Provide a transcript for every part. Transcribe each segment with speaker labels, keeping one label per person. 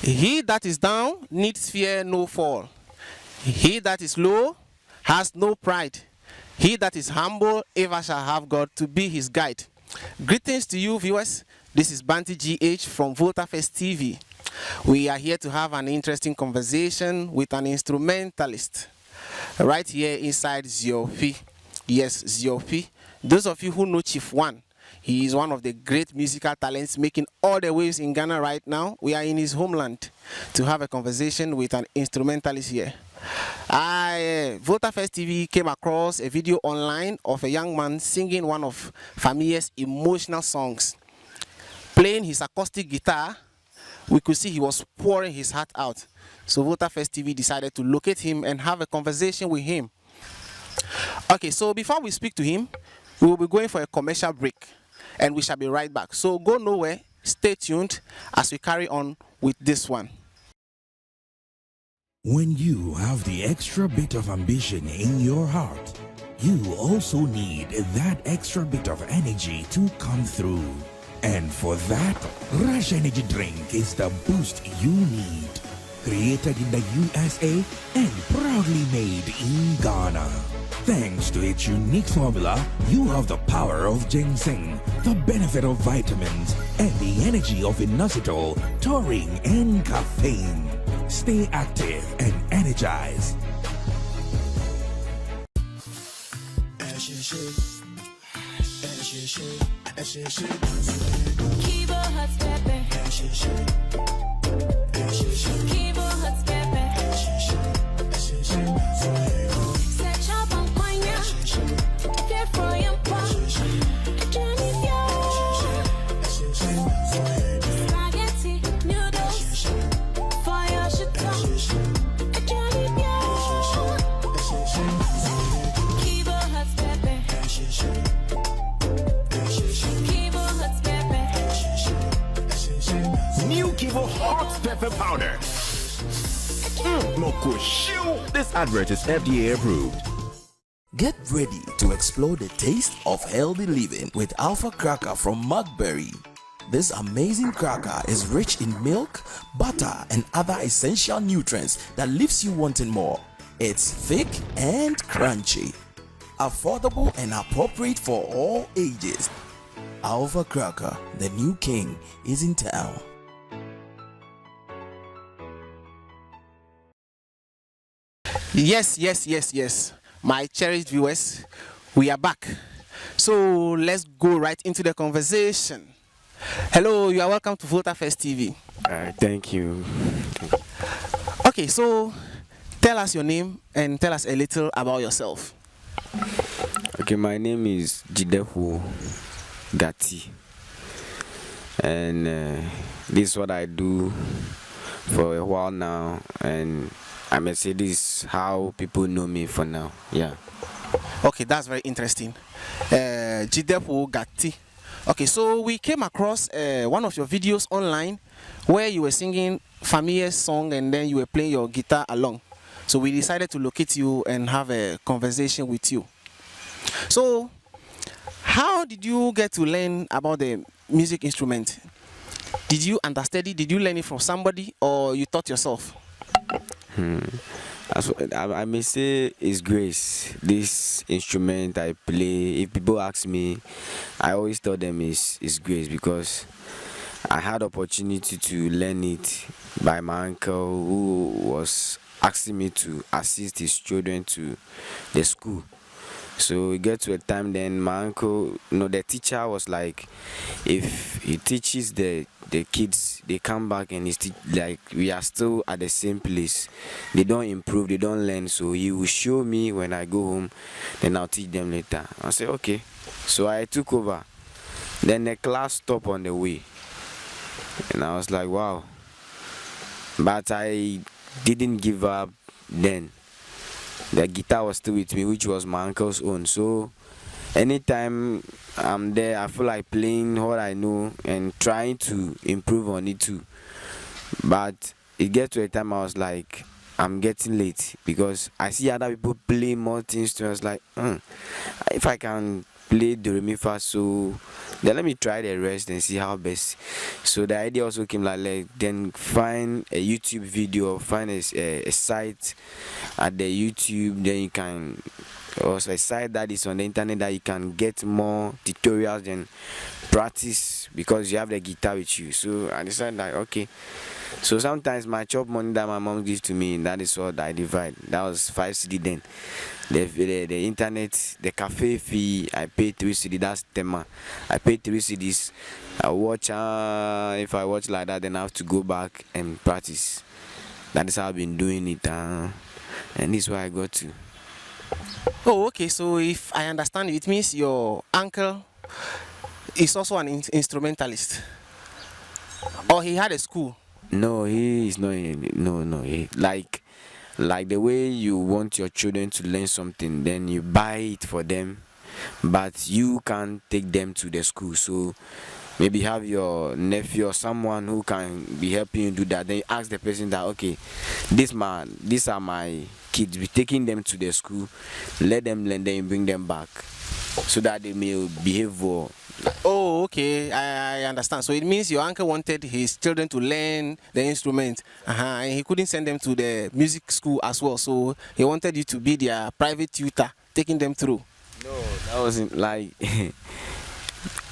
Speaker 1: He that is down needs fear no fall. He that is low has no pride. He that is humble ever shall have God to be his guide. Greetings to you, viewers. This is Banti GH from VoltaFest TV. We are here to have an interesting conversation with an instrumentalist right here inside Dzidefo. Yes, Dzidefo. Those of you who know Chief One, he is one of the great musical talents making all the waves in Ghana right now. We are in his homeland to have a conversation with an instrumentalist here. VoltaFest TV came across a video online of a young man singing one of Famiye's emotional songs. Playing his acoustic guitar, we could see he was pouring his heart out. So VoltaFest TV decided to locate him and have a conversation with him. Okay, so before we speak to him, we will be going for a commercial break and we shall be right back. So go nowhere, stay tuned as we carry on with this one.
Speaker 2: When you have the extra bit of ambition in your heart, you also need that extra bit of energy to come through. And for that, Rush Energy Drink is the boost you need. Created in the USA and proudly made in Ghana. Thanks to its unique formula, you have the power of ginseng, the benefit of vitamins, and the energy of inositol, taurine, and caffeine. Stay active and energized.
Speaker 3: Kibo hot pepper. Kibo hot pepper. Set up on coina. Care for your pop. Johnny spaghetti noodles. Fire shit. Johnny Kibo hot pepper.
Speaker 4: New Kivo Hot Pepper Powder. Moko Shoo. This advert is FDA approved.
Speaker 5: Get ready to explore the taste of healthy living with Alpha Cracker from Mugberry. This amazing cracker is rich in milk, butter, and other essential nutrients that leaves you wanting more. It's thick and crunchy, affordable and appropriate for all ages. Alpha Cracker, the new king, is in town.
Speaker 1: Yes. My cherished viewers, we are back. So let's go right into the conversation. Hello, you are welcome to VoltaFest TV.
Speaker 6: Thank you.
Speaker 1: Okay, so tell us your name and tell us a little about yourself.
Speaker 6: Okay, my name is Dzidefo Gati, and this is what I do for a while now, and I may say this is how people know me for now. Yeah.
Speaker 1: Okay, that's very interesting. Dzidefo Gati. Okay, so we came across one of your videos online where you were singing Famiye's song and then you were playing your guitar along. So we decided to locate you and have a conversation with you. So how did you get to learn about the music instrument? Did you understudy? Did you learn it from somebody or you taught yourself?
Speaker 6: I may say it's grace. This instrument I play, if people ask me, I always tell them it's grace, because I had opportunity to learn it by my uncle who was asking me to assist his children to the school. So we get to a time then my uncle, the teacher was like, if he teaches the kids, they come back and he's like, we are still at the same place. They don't improve, they don't learn. So he will show me when I go home, then I'll teach them later. I said, okay. So I took over. Then the class stopped on the way. And I was like, wow. But I didn't give up then. The guitar was still with me, which was my uncle's own. So anytime I'm there, I feel like playing what I know and trying to improve on it too. But it gets to a time I was like, I'm getting late, because I see other people play more things too. I was like, if I can play do re mi fa so. Then let me try the rest and see how best. So the idea also came like then find a YouTube video, find a site at the YouTube. Then you can also a site that is on the internet that you can get more tutorials and practice because you have the guitar with you. So I decided that okay. So sometimes my chop money that my mom gives to me, that is what I divide. That was 5 CD then. The internet, the cafe fee, I pay 3 CD. That's tema. I pay 3 CDs. I watch. If I watch like that, then I have to go back and practice. That is how I've been doing it, and this is where I got to.
Speaker 1: Oh, okay. So if I understand, it means your uncle is also an instrumentalist, or he had a school.
Speaker 6: No, he is not. No. Like the way you want your children to learn something, then you buy it for them, but you can't take them to the school. So maybe have your nephew or someone who can be helping you do that. Then you ask the person that okay, these are my kids. Be taking them to the school, let them learn, then you bring them back, so that they may behave well.
Speaker 1: Oh, okay. I understand. So it means your uncle wanted his children to learn the instrument, and he couldn't send them to the music school as well. So he wanted you to be their private tutor, taking them through.
Speaker 6: No, that wasn't like.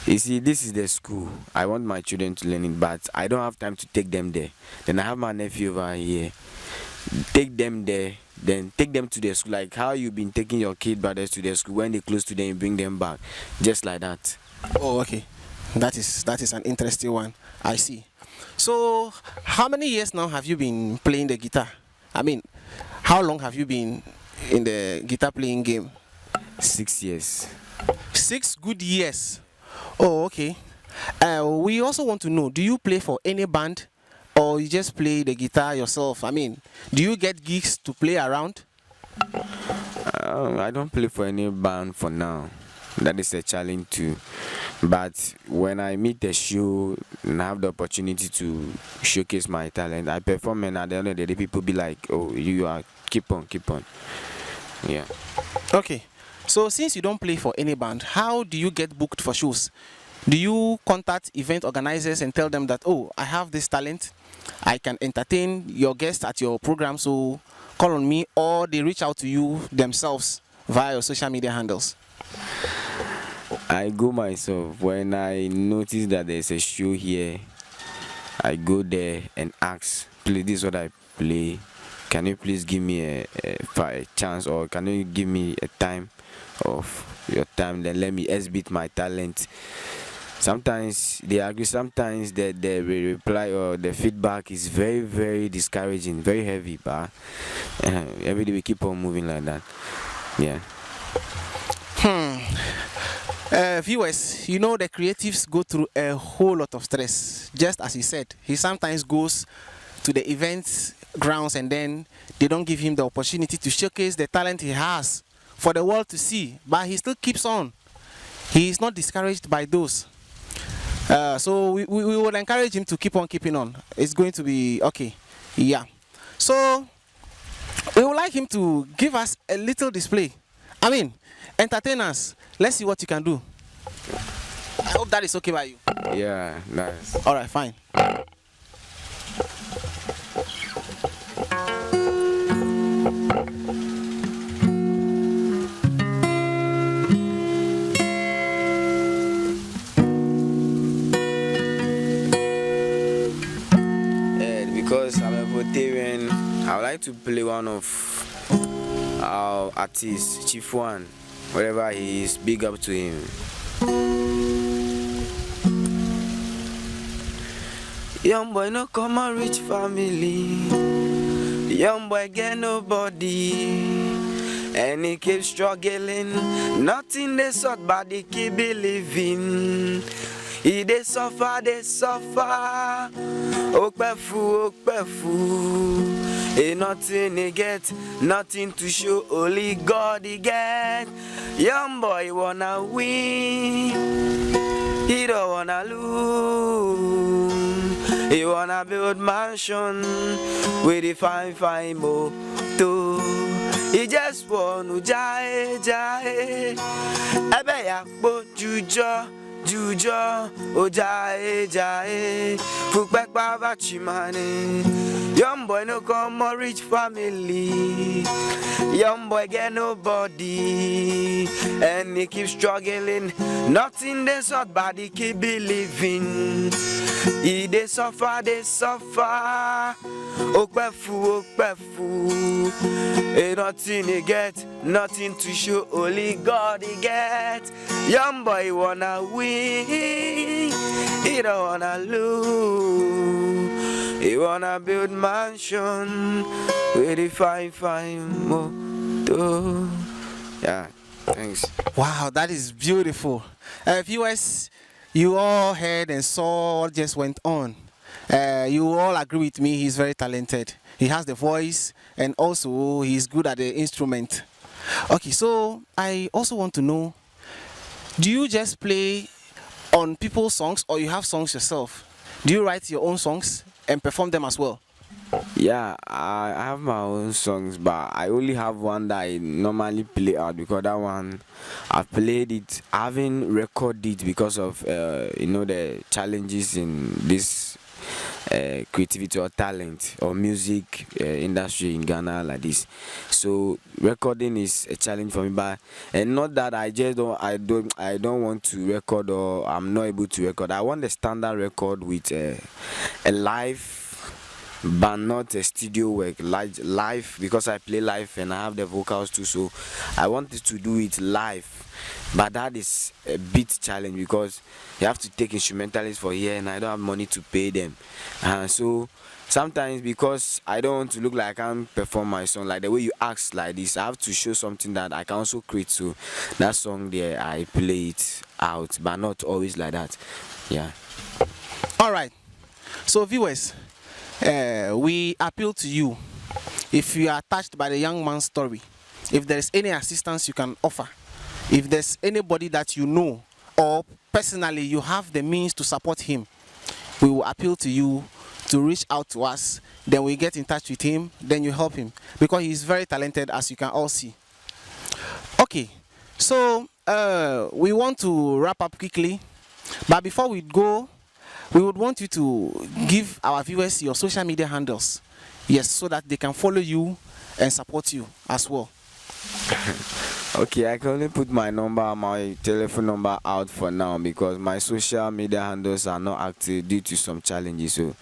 Speaker 6: You see, this is the school. I want my children to learn it, but I don't have time to take them there. Then I have my nephew over here. Take them there, then take them to the school. Like how you've been taking your kid brothers to the school. When they close to them, you bring them back. Just like that.
Speaker 1: Oh, okay. That is an interesting one. I see. So, how many years now have you been playing the guitar? I mean, how long have you been in the guitar playing game?
Speaker 6: 6 years.
Speaker 1: 6 good years. Oh, okay. We also want to know, do you play for any band or you just play the guitar yourself? I mean, do you get gigs to play around?
Speaker 6: I don't play for any band for now. That is a challenge too. But when I meet a show and have the opportunity to showcase my talent, I perform, and at the end of the day, people be like, "Oh, you are keep on." Yeah.
Speaker 1: Okay. So since you don't play for any band, how do you get booked for shows? Do you contact event organizers and tell them that, oh, I have this talent, I can entertain your guests at your program, so call on me, or they reach out to you themselves via your social media handles?
Speaker 6: I go myself. When I notice that there's a show here, I go there and ask, please, this is what I play. Can you please give me a chance, or can you give me a time of your time? Then let me exhibit my talent. Sometimes they agree, sometimes the reply or the feedback is very, very discouraging, very heavy, but every day we keep on moving like that. Yeah.
Speaker 1: Viewers, you know the creatives go through a whole lot of stress. Just as he said, he sometimes goes to the events grounds and then they don't give him the opportunity to showcase the talent he has for the world to see. But he still keeps on. He is not discouraged by those. So we would encourage him to keep on keeping on. It's going to be okay. Yeah. So we would like him to give us a little display. I mean, entertain us. Let's see what you can do. I hope that is okay by you.
Speaker 6: Yeah, nice.
Speaker 1: All right, fine.
Speaker 6: Because I'm a Voltarian, I would like to play one of our artists, Chief One, wherever he is. Big up to him. Young boy no come a rich family, young boy get nobody, and he keep struggling. Nothing they sort, but they keep believing. He they suffer, Okpefu. Ain't nothing he get, nothing to show, only God he get. Young boy wanna win, he don't wanna lose. He wanna build mansion with the fine motor. He just want to jae jae. Ebe ya bo jujo jujo o jae jae. Pukbek baba chimane. Young boy no come more rich family. Young boy get nobody, and he keep struggling. Nothing they sort, but he keep believing. He they suffer. Okpefu. Ain't nothing he get, nothing to show. Only God he get. Young boy wanna win, he don't wanna lose. He wanna build mansion with a fine motor. Yeah, thanks.
Speaker 1: Wow, that is beautiful. Viewers, you all heard and saw what just went on. You all agree with me, he's very talented. He has the voice and also he's good at the instrument. Okay, so I also want to know, do you just play on people's songs or you have songs yourself? Do you write your own songs and perform them as well?
Speaker 6: Yeah, I have my own songs, but I only have one that I normally play out because that one I've played it. I haven't recorded it because of the challenges in this creativity or talent or music industry in Ghana like this. So recording is a challenge for me, but and not that I don't want to record or I'm not able to record. I want a standard record with a live, but not a studio work, live, because I play live and I have the vocals too, so I wanted to do it live. But that is a bit challenge because you have to take instrumentalists for here and I don't have money to pay them. So sometimes because I don't want to look like I can't perform my song, like the way you ask like this, I have to show something that I can also create. So that song there, I play it out, but not always like that. Yeah.
Speaker 1: All right. So viewers, we appeal to you. If you are touched by the young man's story, if there is any assistance you can offer, if there's anybody that you know or personally you have the means to support him, we will appeal to you to reach out to us. Then we get in touch with him, then you help him because he is very talented, as you can all see. Okay, so we want to wrap up quickly, but before we go, we would want you to give our viewers your social media handles, yes, so that they can follow you and support you as well.
Speaker 6: Okay, I can only put my telephone number out for now because my social media handles are not active due to some challenges. So,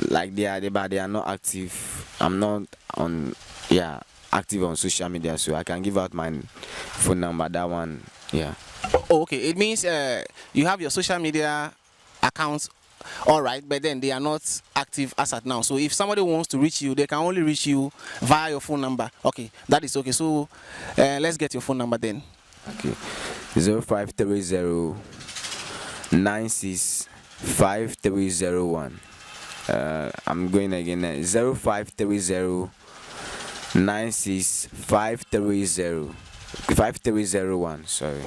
Speaker 6: like they are not active. I'm not active on social media, so I can give out my phone number. That one, yeah.
Speaker 1: Oh, okay, it means you have your social media accounts, all right, but then they are not active as at now. So if somebody wants to reach you, they can only reach you via your phone number. Okay, that is okay. So let's get your phone number then.
Speaker 6: Okay, 0530 965301. I'm going again. 0530 965301. Sorry.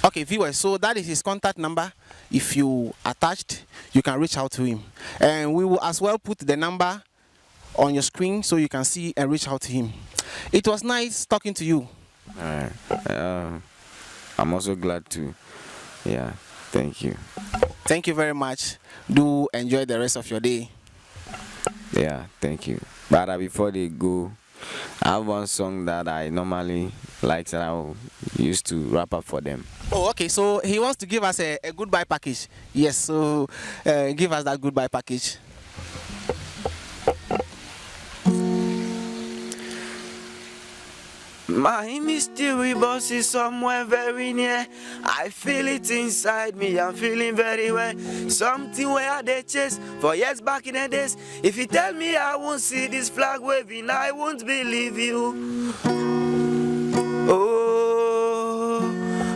Speaker 1: Okay, viewers, so that is his contact number. If you are touched, you can reach out to him, and we will as well put the number on your screen so you can see and reach out to him. It was nice talking to you.
Speaker 6: I'm also glad to. Yeah, thank you.
Speaker 1: Thank you very much. Do enjoy the rest of your day.
Speaker 6: Yeah, thank you. But before they go, I have one song that I normally like that I will use to wrap up for them.
Speaker 1: Oh, okay. So he wants to give us a goodbye package. Yes. So give us that goodbye package.
Speaker 6: My mystery boss is somewhere very near. I feel it inside me, I'm feeling very well. Something where they chase for years back in the days. If you tell me I won't see this flag waving, I won't believe you. Oh,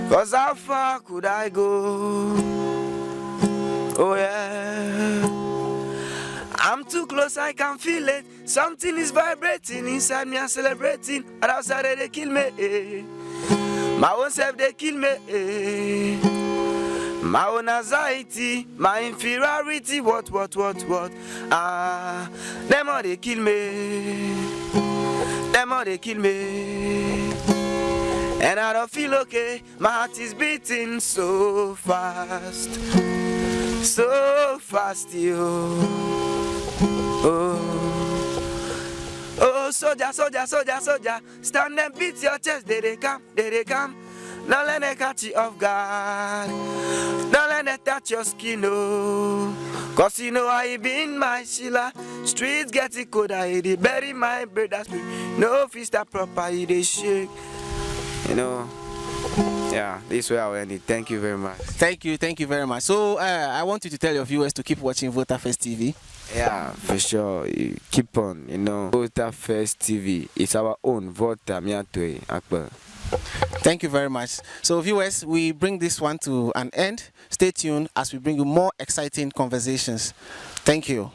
Speaker 6: cause how far could I go? Oh yeah, I'm too close, I can feel it. Something is vibrating inside me, I'm celebrating. But outside they kill me. My own self they kill me. My own anxiety, my inferiority, what? Them all they kill me. Them all they kill me. And I don't feel okay. My heart is beating so fast. So fast, yo. Oh, soldier. Stand and beat your chest. They come. Don't let them catch you off guard. Don't let them touch your skin, oh. Cause you know I been my Sheila. Streets get it cold, I they bury my brother's spirit. No fist that proper, they shake. You know, yeah, this way I will end it. Thank you very much.
Speaker 1: Thank you very much. So I want you to tell your viewers to keep watching VotaFest TV.
Speaker 6: Yeah, for sure. You keep on, you know. VotaFest TV, it's our own Vota Miatwe Akbar.
Speaker 1: Thank you very much. So viewers, we bring this one to an end. Stay tuned as we bring you more exciting conversations. Thank you.